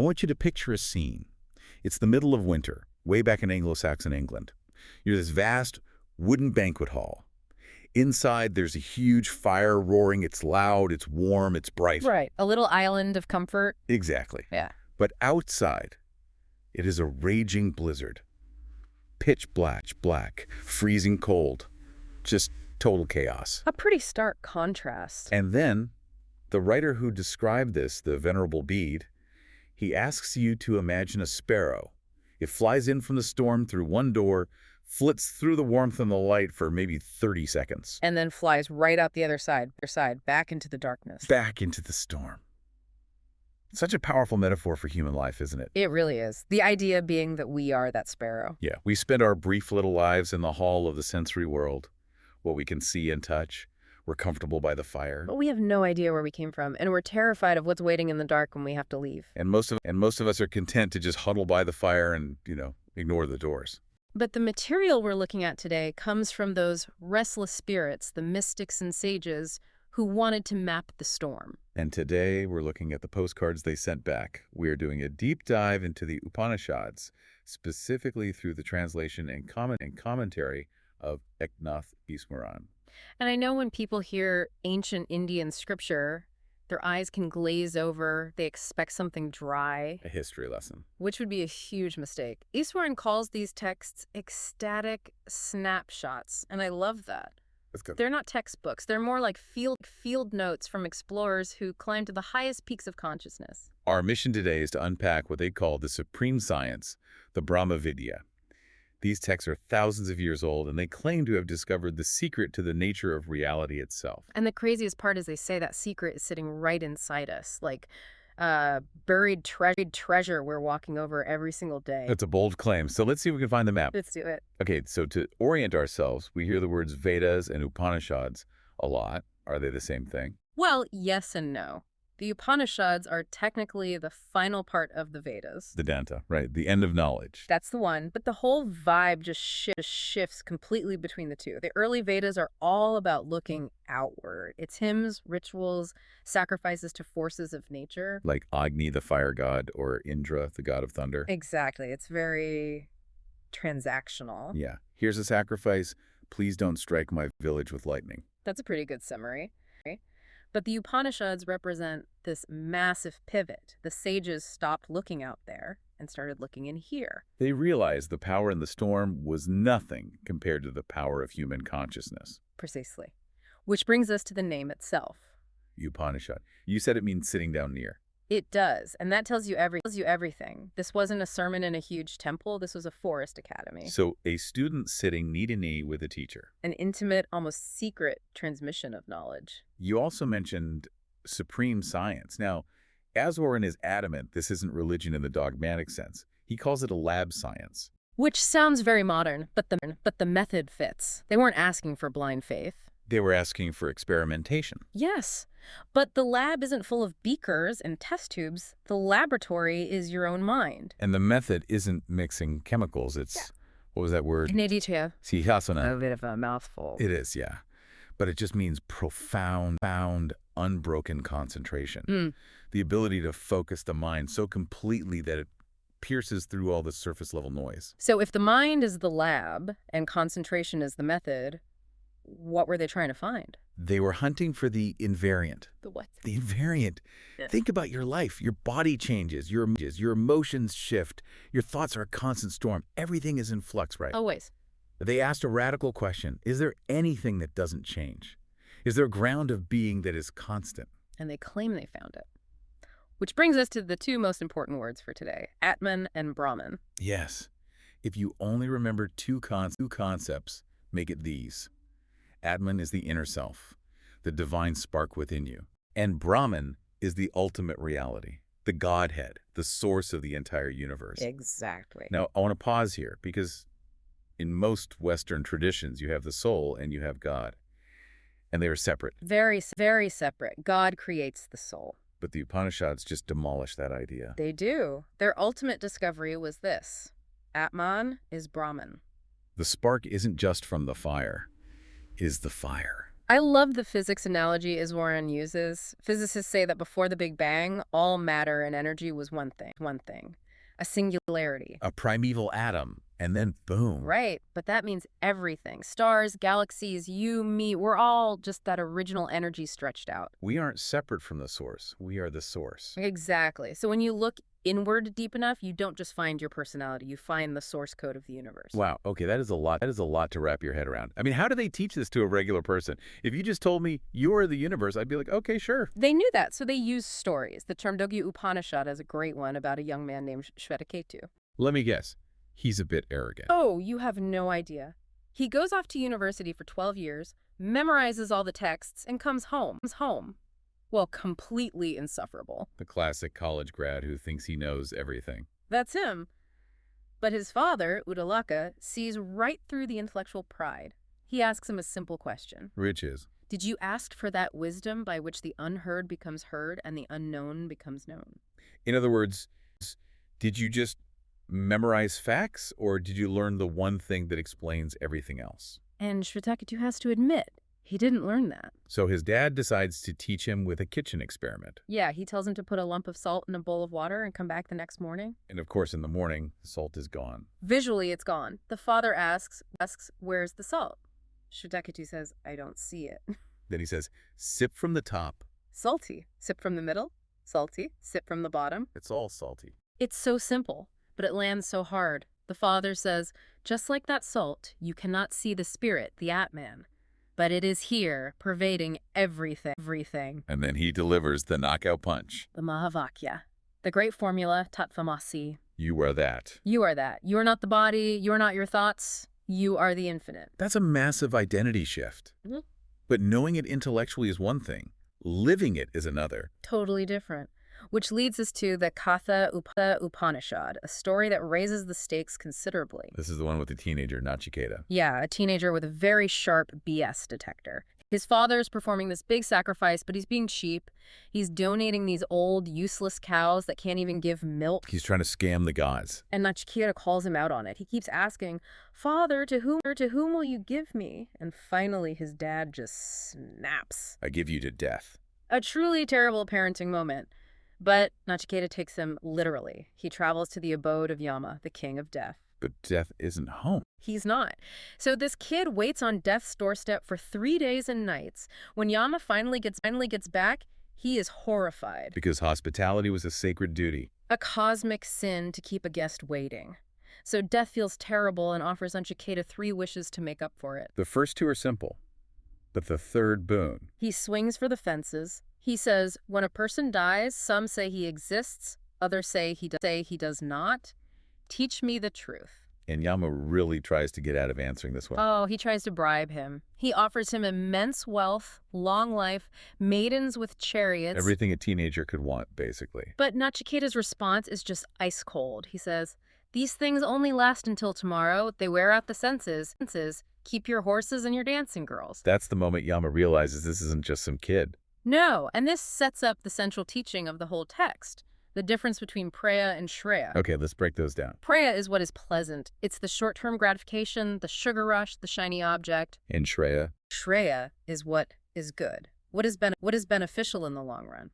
want you to picture a scene. It's the middle of winter, way back in Anglo-Saxon England. You're this vast wooden banquet hall. Inside, there's a huge fire roaring. It's loud, it's warm, it's bright. Right. A little island of comfort. Exactly. Yeah. But outside, it is a raging blizzard. Pitch black, freezing cold. Just total chaos. A pretty stark contrast. And then, the writer who described this, the Venerable Bede, he asks you to imagine a sparrow. It flies in from the storm through one door, flits through the warmth and the light for maybe 30 seconds. And then flies right out the other side, back into the darkness. Back into the storm. Such a powerful metaphor for human life, isn't it? It really is. The idea being that we are that sparrow. Yeah, we spend our brief little lives in the hall of the sensory world, what we can see and touch. We're comfortable by the fire. But we have no idea where we came from, and we're terrified of what's waiting in the dark when we have to leave. And most of us are content to just huddle by the fire and, ignore the doors. But the material we're looking at today comes from those restless spirits, the mystics and sages, who wanted to map the storm. And today we're looking at the postcards they sent back. We're doing a deep dive into the Upanishads, specifically through the translation and commentary of Eknath Easwaran. And I know when people hear ancient Indian scripture, their eyes can glaze over. They expect something dry. A history lesson. Which would be a huge mistake. Easwaran calls these texts ecstatic snapshots, and I love that. That's good. They're not textbooks. They're more like field notes from explorers who climb to the highest peaks of consciousness. Our mission today is to unpack what they call the supreme science, the Brahma Vidya. These texts are thousands of years old, and they claim to have discovered the secret to the nature of reality itself. And the craziest part is they say that secret is sitting right inside us, like buried treasure we're walking over every single day. That's a bold claim, so let's see if we can find the map. Let's do it. Okay, so to orient ourselves, we hear the words Vedas and Upanishads a lot. Are they the same thing? Well, yes and no. The Upanishads are technically the final part of the Vedas. The Danta, right, the end of knowledge. That's the one, but the whole vibe just shifts completely between the two. The early Vedas are all about looking outward. It's hymns, rituals, sacrifices to forces of nature. Like Agni, the fire god, or Indra, the god of thunder. Exactly. It's very transactional. Yeah. Here's a sacrifice. Please don't strike my village with lightning. That's a pretty good summary. But the Upanishads represent this massive pivot. The sages stopped looking out there and started looking in here. They realized the power in the storm was nothing compared to the power of human consciousness. Precisely. Which brings us to the name itself. Upanishad. You said it means sitting down near. It does, and that tells you everything. This wasn't a sermon in a huge temple. This was a forest academy. So a student sitting knee to knee with a teacher. An intimate, almost secret transmission of knowledge. You also mentioned supreme science. Now, Easwaran is adamant this isn't religion in the dogmatic sense. He calls it a lab science. Which sounds very modern, but the method fits. They weren't asking for blind faith. They were asking for experimentation. Yes, but the lab isn't full of beakers and test tubes. The laboratory is your own mind. And the method isn't mixing chemicals. It's, what was that word? Neditya. Sihasana. A bit of a mouthful. It is, yeah. But it just means profound, unbroken concentration. The ability to focus the mind so completely that it pierces through all the surface level noise. So if the mind is the lab and concentration is the method, what were they trying to find? They were hunting for the invariant. The what? The invariant. Yeah. Think about your life. Your body changes. Your emotions shift. Your thoughts are a constant storm. Everything is in flux, right? Always. They asked a radical question. Is there anything that doesn't change? Is there a ground of being that is constant? And they claim they found it. Which brings us to the two most important words for today, Atman and Brahman. Yes. If you only remember two concepts, make it these. Atman is the inner self, the divine spark within you. And Brahman is the ultimate reality, the Godhead, the source of the entire universe. Exactly. Now, I want to pause here because in most Western traditions, you have the soul and you have God. And they are separate. Very, very separate. God creates the soul. But the Upanishads just demolish that idea. They do. Their ultimate discovery was this. Atman is Brahman. The spark isn't just from the fire. Is the fire. I love the physics analogy Easwaran uses. Physicists say that before the Big Bang, all matter and energy was one thing, a singularity. A primeval atom, and then boom. Right, but that means everything. Stars, galaxies, you, me, we're all just that original energy stretched out. We aren't separate from the source. We are the source. Exactly. So when you look inward deep enough, you don't just find your personality, you find the source code of the universe. Wow, okay, that is a lot. That is a lot to wrap your head around. I mean, how do they teach this to a regular person? If you just told me you are the universe, I'd be like, okay, sure. They knew that, so they used stories. The Chandogya Upanishad is a great one about a young man named Shvetaketu. Let me guess. He's a bit arrogant. Oh, you have no idea. He goes off to university for 12 years, memorizes all the texts, and comes home. Well, completely insufferable. The classic college grad who thinks he knows everything. That's him. But his father, Udalaka, sees right through the intellectual pride. He asks him a simple question. Which is? Did you ask for that wisdom by which the unheard becomes heard and the unknown becomes known? In other words, did you just memorize facts, or did you learn the one thing that explains everything else? And Shvetaketu has to admit, he didn't learn that. So his dad decides to teach him with a kitchen experiment. Yeah, he tells him to put a lump of salt in a bowl of water and come back the next morning. And of course, in the morning, the salt is gone. Visually, it's gone. The father asks, where's the salt? Shvetaketu says, I don't see it. Then he says, sip from the top. Salty. Sip from the middle. Salty. Sip from the bottom. It's all salty. It's so simple, but it lands so hard. The father says, just like that salt, you cannot see the spirit, the Atman. But it is here, pervading everything. And then he delivers the knockout punch. The Mahavakya. The great formula, Tattvamasi. You are that. You are that. You are not the body. You are not your thoughts. You are the infinite. That's a massive identity shift. Mm-hmm. But knowing it intellectually is one thing. Living it is another. Totally different. Which leads us to the Katha Upanishad, a story that raises the stakes considerably. This is the one with the teenager, Nachiketa. Yeah, a teenager with a very sharp BS detector. His father's performing this big sacrifice, but he's being cheap. He's donating these old, useless cows that can't even give milk. He's trying to scam the gods. And Nachiketa calls him out on it. He keeps asking, Father, to whom will you give me? And finally, his dad just snaps. I give you to death. A truly terrible parenting moment. But Nachiketa takes him literally. He travels to the abode of Yama, the king of death. But death isn't home. He's not. So this kid waits on death's doorstep for 3 days and nights. When Yama finally gets back, he is horrified. Because hospitality was a sacred duty. A cosmic sin to keep a guest waiting. So death feels terrible and offers Nachiketa 3 wishes to make up for it. The first 2 are simple, but the third boon. He swings for the fences. He says, when a person dies, some say he exists, others say he does not. Teach me the truth. And Yama really tries to get out of answering this one. Oh, he tries to bribe him. He offers him immense wealth, long life, maidens with chariots. Everything a teenager could want, basically. But Nachiketa's response is just ice cold. He says, these things only last until tomorrow. They wear out the senses. Keep your horses and your dancing girls. That's the moment Yama realizes this isn't just some kid. No, and this sets up the central teaching of the whole text, the difference between Preya and Shreya. Okay, let's break those down. Preya is what is pleasant. It's the short-term gratification, the sugar rush, the shiny object. And Shreya? Shreya is what is good, what is beneficial in the long run.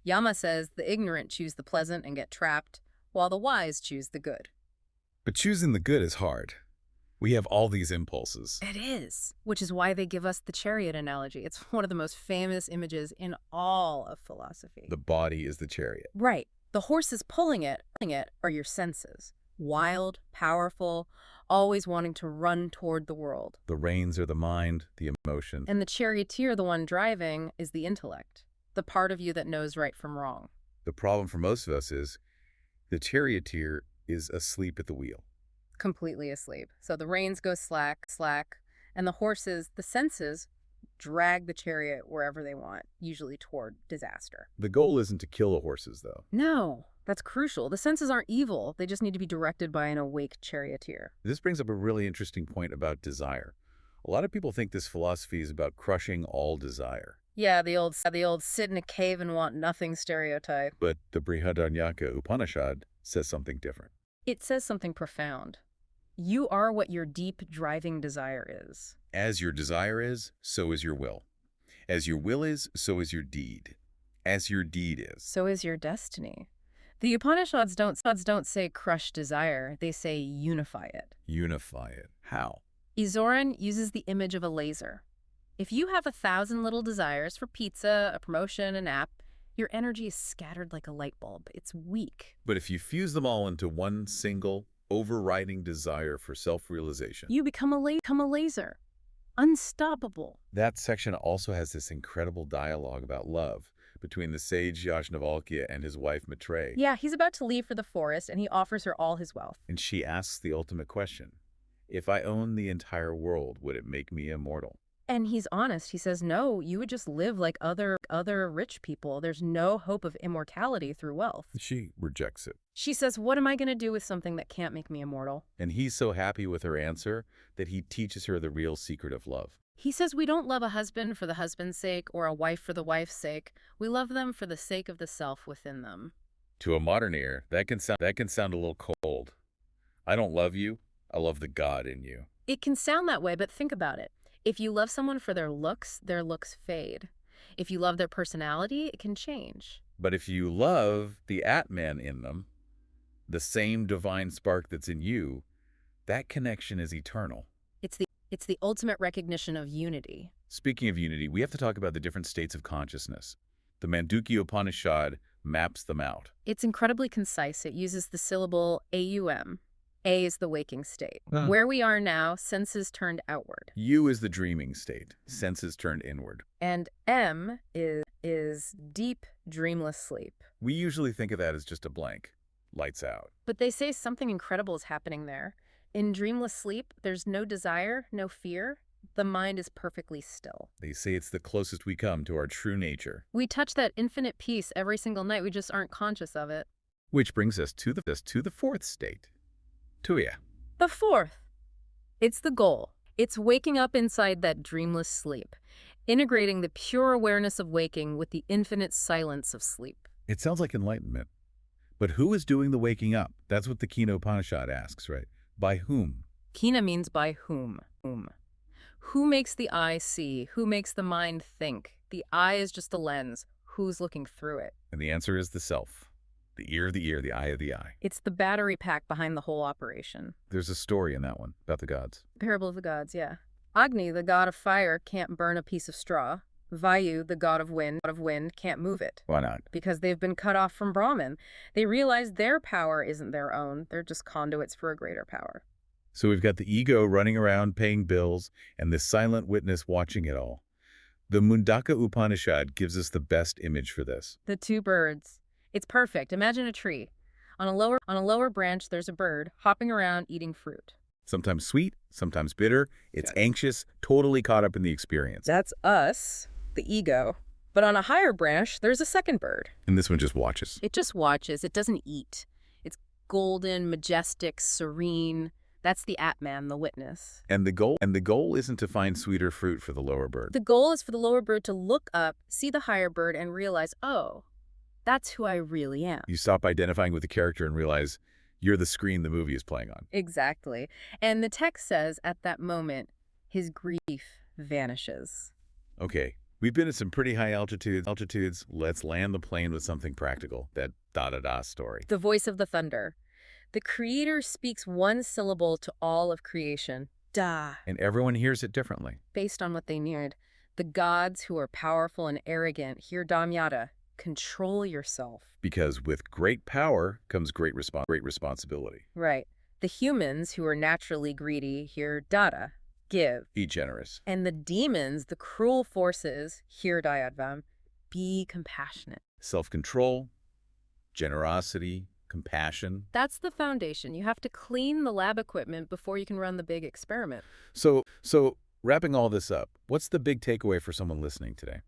Yama says the ignorant choose the pleasant and get trapped, while the wise choose the good. But choosing the good is hard. We have all these impulses. It is, which is why they give us the chariot analogy. It's one of the most famous images in all of philosophy. The body is the chariot. Right. The horses pulling it are your senses. Wild, powerful, always wanting to run toward the world. The reins are the mind, the emotion. And the charioteer, the one driving, is the intellect, the part of you that knows right from wrong. The problem for most of us is the charioteer is asleep at the wheel. Completely asleep. So the reins go slack, and the horses, the senses, drag the chariot wherever they want, usually toward disaster. The goal isn't to kill the horses, though. No, that's crucial. The senses aren't evil. They just need to be directed by an awake charioteer. This brings up a really interesting point about desire. A lot of people think this philosophy is about crushing all desire. Yeah, the old sit in a cave and want nothing stereotype. But the Brihadaranyaka Upanishad says something different. It says something profound. You are what your deep driving desire is. As your desire is, so is your will. As your will is, so is your deed. As your deed is. So is your destiny. The Upanishads don't say crush desire, they say unify it. Unify it. How? Easwaran uses the image of a laser. If you have 1,000 little desires for pizza, a promotion, a nap, your energy is scattered like a light bulb. It's weak. But if you fuse them all into one single, overriding desire for self-realization, You become a laser. Unstoppable. that section also has this incredible dialogue about love between the sage Yajnavalkya and his wife Maitreyi. Yeah, he's about to leave for the forest and he offers her all his wealth. And she asks the ultimate question. If I owned the entire world, would it make me immortal? And he's honest. He says, no, you would just live like other rich people. There's no hope of immortality through wealth. She rejects it. She says, what am I going to do with something that can't make me immortal? And he's so happy with her answer that he teaches her the real secret of love. He says we don't love a husband for the husband's sake or a wife for the wife's sake. We love them for the sake of the self within them. To a modern ear, that can sound a little cold. I don't love you. I love the God in you. It can sound that way, but think about it. If you love someone for their looks fade. If you love their personality, it can change. But if you love the Atman in them, the same divine spark that's in you, that connection is eternal. It's the ultimate recognition of unity. Speaking of unity, we have to talk about the different states of consciousness. The Mandukya Upanishad maps them out. It's incredibly concise. It uses the syllable AUM. A is the waking state. Where we are now, senses turned outward. U is the dreaming state, senses turned inward. And M is deep, dreamless sleep. We usually think of that as just a blank, lights out. But they say something incredible is happening there. In dreamless sleep, there's no desire, no fear. The mind is perfectly still. They say it's the closest we come to our true nature. We touch that infinite peace every single night. We just aren't conscious of it. Which brings us to the fourth state. Tuya. The fourth. It's the goal. It's waking up inside that dreamless sleep, integrating the pure awareness of waking with the infinite silence of sleep. It sounds like enlightenment. But who is doing the waking up? That's what the Kena Upanishad asks, right? By whom? Kena means by whom. Who makes the eye see? Who makes the mind think? The eye is just a lens. Who's looking through it? And the answer is the self. The ear of the ear, the eye of the eye. It's the battery pack behind the whole operation. There's a story in that one about the gods. Parable of the gods, yeah. Agni, the god of fire, can't burn a piece of straw. Vayu, the god of wind, can't move it. Why not? Because they've been cut off from Brahman. They realize their power isn't their own. They're just conduits for a greater power. So we've got the ego running around paying bills and the silent witness watching it all. The Mundaka Upanishad gives us the best image for this. The two birds. It's perfect. Imagine a tree. On a lower branch, there's a bird hopping around eating fruit. Sometimes sweet, sometimes bitter. It's anxious, totally caught up in the experience. That's us, the ego. But on a higher branch, there's a second bird. And this one just watches. It just watches. It doesn't eat. It's golden, majestic, serene. That's the Atman, the witness. And the goal isn't to find sweeter fruit for the lower bird. The goal is for the lower bird to look up, see the higher bird, and realize, oh, that's who I really am. You stop identifying with the character and realize you're the screen the movie is playing on. Exactly. And the text says, at that moment, his grief vanishes. Okay, we've been at some pretty high altitudes. Let's land the plane with something practical, that da-da-da story. The voice of the thunder. The creator speaks one syllable to all of creation, da, And everyone hears it differently. based on what they need. The gods who are powerful and arrogant hear damyata, control yourself. Because with great power comes great responsibility. Right. The humans who are naturally greedy hear dada, give. Be generous. And the demons, the cruel forces, hear dayadvam, be compassionate. Self-control, generosity, compassion. That's the foundation. You have to clean the lab equipment before you can run the big experiment. So wrapping all this up, what's the big takeaway for someone listening today?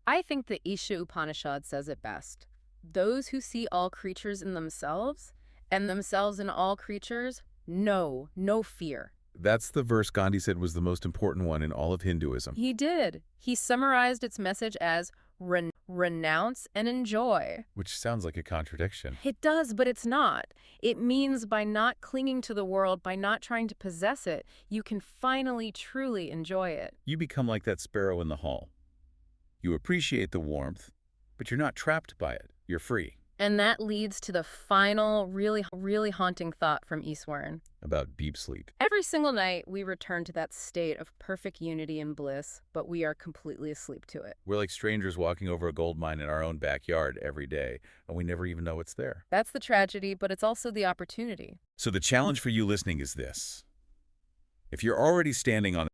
I think the Isha Upanishad says it best. Those who see all creatures in themselves and themselves in all creatures, no fear. That's the verse Gandhi said was the most important one in all of Hinduism. He did. He summarized its message as renounce and enjoy. Which sounds like a contradiction. It does, but it's not. It means by not clinging to the world, by not trying to possess it, you can finally truly enjoy it. You become like that sparrow in the hall. You appreciate the warmth, but you're not trapped by it. You're free. And that leads to the final, really haunting thought from Easwaran. About deep sleep. Every single night, we return to that state of perfect unity and bliss, but we are completely asleep to it. We're like strangers walking over a gold mine in our own backyard every day, and we never even know it's there. That's the tragedy, but it's also the opportunity. So the challenge for you listening is this. If you're already standing on